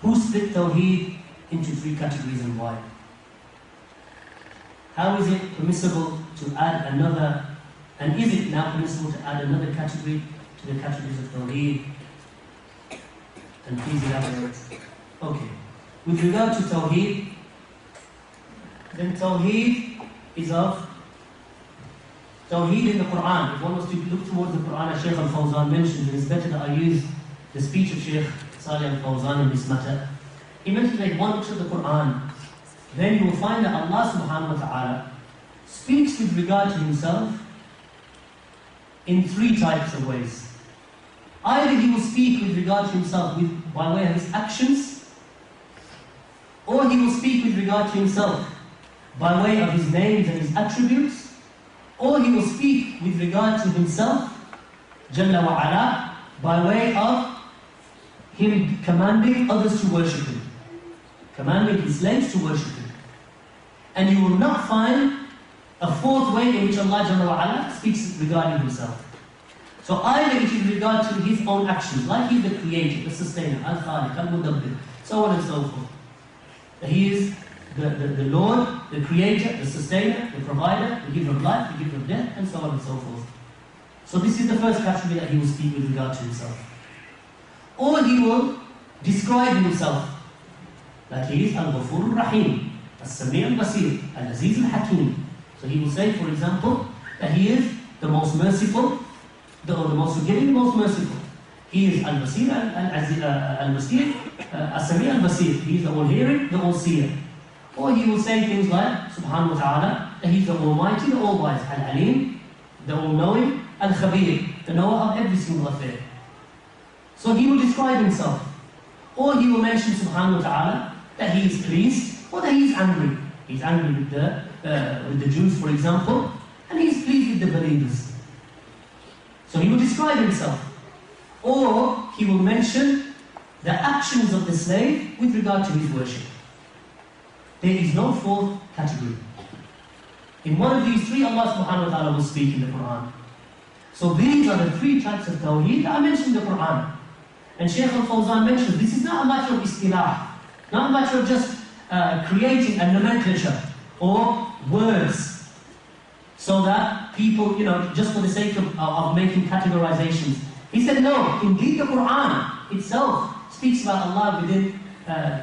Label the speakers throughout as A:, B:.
A: Who split Tawheed into three categories and why? How is it permissible to add another, and is it now permissible to add another category to the categories of Tawheed? And please elaborate. Okay. With regard to Tawheed, then Tawheed is of Tawheed in the Quran. If one was to look towards the Quran, as Shaykh al-Fawzan mentioned, it is better that I use the speech of Shaykh Salih al-Fawzan in this matter. He mentioned that if one looks at the Quran, then you will find that Allah subhanahu wa ta'ala speaks with regard to Himself in three types of ways. Either He will speak with regard to Himself by way of His actions, or He will speak with regard to Himself by way of His names and His attributes, or He will speak with regard to Himself, Jalla wa Ala, by way of Him commanding others to worship Him, commanding His slaves to worship Him. And you will not find a fourth way in which Allah Jalla wa Ala speaks regarding Himself. So either it is regard to His own actions, like He is the creator, the sustainer, Al-Khaliq, Al-Mudabbir, so on and so forth. He is the Lord, the creator, the sustainer, the provider, the giver of life, the giver of death, and so on and so forth. So this is the first category that He will speak with regard to Himself. Or He will describe Himself, that He is Al-Ghafur Rahim, Al-Sami' Al-Basir, Al-Aziz Al-Hakim. So He will say, for example, that He is the most merciful, the most forgiving, the most merciful. He is Al-Basir, Al-Basir, Al-Sami' Al-Basir. He is the all-hearing, the all-seer. Or He will say things like, subhanahu wa ta'ala, that He's the Almighty, the All-Wise, Al-Alim, the All-Knowing, Al-Khabir, the knower of every single affair. So He will describe Himself. Or He will mention, subhanahu wa ta'ala, that He is pleased, or that He is angry. He's angry with the Jews, for example, and He is pleased with the believers. So He will describe Himself. Or He will mention the actions of the slave with regard to his worship. There is no fourth category. In one of these three, Allah subhanahu wa ta'ala will speak in the Quran. So these are the three types of Tawheed that I mentioned in the Quran. And Shaykh al-Fawzan mentioned, this is not a matter of istilah, not a matter of just creating a nomenclature or words so that people, just for the sake of making categorizations. He said, no, indeed the Quran itself speaks about Allah within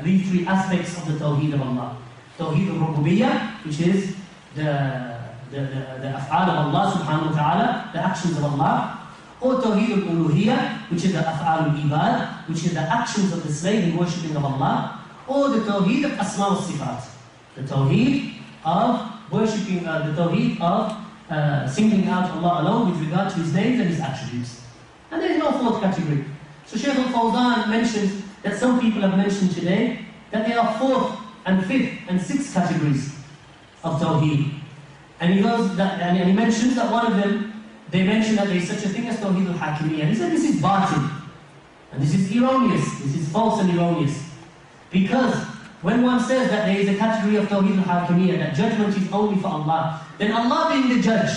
A: these three aspects of the Tawheed of Allah. Tawheed al-Rububiyyah, which is the af'al of Allah subhanahu wa ta'ala, the actions of Allah. Or Tawheed al-Uluhiyyah, which is the af'al al-Ibad, which is the actions of the slave in worshipping of Allah. Or the Tawheed of Asma wa Sifat, the Tawheed of worshipping, the Tawheed of singling out Allah alone with regard to His names and His attributes. And there is no fourth category. So Shaykh al-Fawzan mentions that some people have mentioned today that there are fourth and fifth and sixth categories of Tawheed. And he mentions that one of them, they mentioned that there is such a thing as Tawheed al-Hakimiyyah. And he said this is batil. And this is erroneous. This is false and erroneous. Because when one says that there is a category of Tawheed al-Hakimiyyah, that judgment is only for Allah, then Allah being the judge,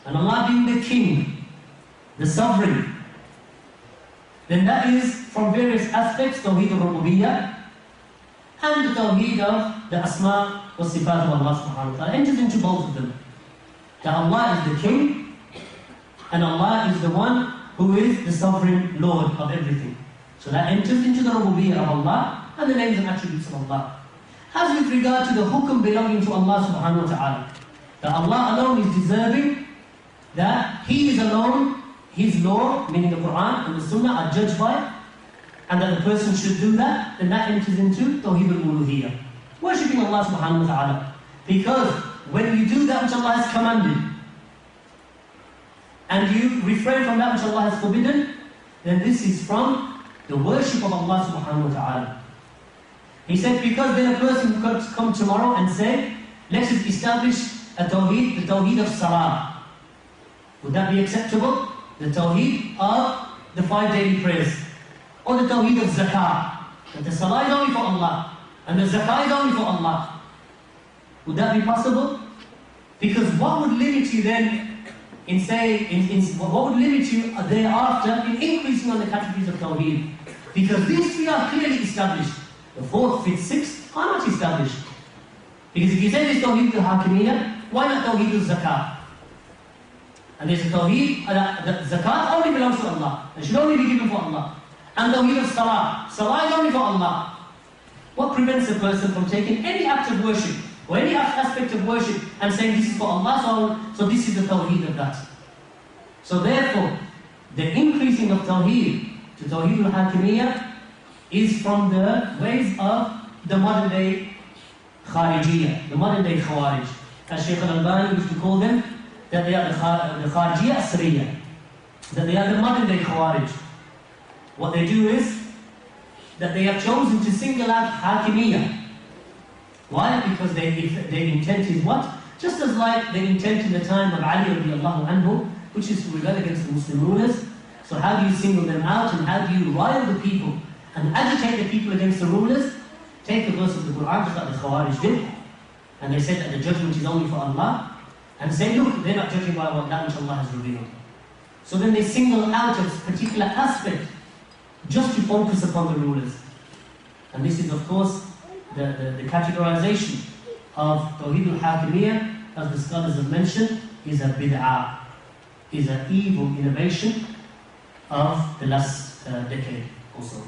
A: and Allah being the king, the sovereign, then that is from various aspects, Tawheed al-Rububiyyah, and the Tawheed of the Asma wa Sifat of Allah subhanahu wa ta'ala enters into both of them. That Allah is the king, and Allah is the one who is the sovereign Lord of everything. So that enters into the Rububiyyah of Allah and the names and attributes of Allah. As with regard to the hukum belonging to Allah subhanahu wa ta'ala, that Allah alone is deserving, that He is alone, His law, meaning the Quran and the Sunnah, are judged by, and that the person should do that, then that enters into Tawheed al-Uluhiyyah, worshipping Allah subhanahu wa ta'ala. Because when you do that which Allah has commanded, and you refrain from that which Allah has forbidden, then this is from the worship of Allah subhanahu wa ta'ala. He said, because then a person could come tomorrow and say, let us establish a Tawheed, the Tawheed of Salah. Would that be acceptable? The Tawheed of the 5 daily prayers. Or the Tawheed of Zakah. That the Salah is only for Allah, and the Zakah is only for Allah. Would that be possible? Because what would limit you then what would limit you thereafter in increasing on the categories of Tawheed? Because these three are clearly established. the fourth, fifth, sixth are not established. Because if you say there's Tawheed al-Hakimiyyah, why not Tawheed al-Zakat? And there's a Tawheed, the Zakat only belongs to Allah. It should only be given for Allah. And Tawheed al-Salah, Salah is only for Allah. What prevents a person from taking any act of worship, or any aspect of worship, and saying this is for Allah, so this is the Tawheed of that? So therefore, the increasing of Tawheed to Tawheed al-Hakimiyyah is from the ways of the modern day Kharijiyya, the modern day Khawarij. As Shaykh al-Albani used to call them, that they are the Kharijiyya Asriyya, that they are the modern day Khawarij. What they do is that they have chosen to single out Hakimiyyah. Why? Because their intent is what? Just as like the intent in the time of Ali radiallahu anhu, which is to rebel against the Muslim rulers. So how do you single them out, and how do you rile the people and agitate the people against the rulers? Take a verse of the Quran, just like the Khawarij did, and they said that the judgment is only for Allah, and say, look, they're not judging by what that which Allah has revealed. So then they single out a particular aspect just to focus upon the rulers. And this is, of course, the categorization of Tawheed al-Hakimiyyah, as the scholars have mentioned, is a bid'ah, is an evil innovation of the last decade also.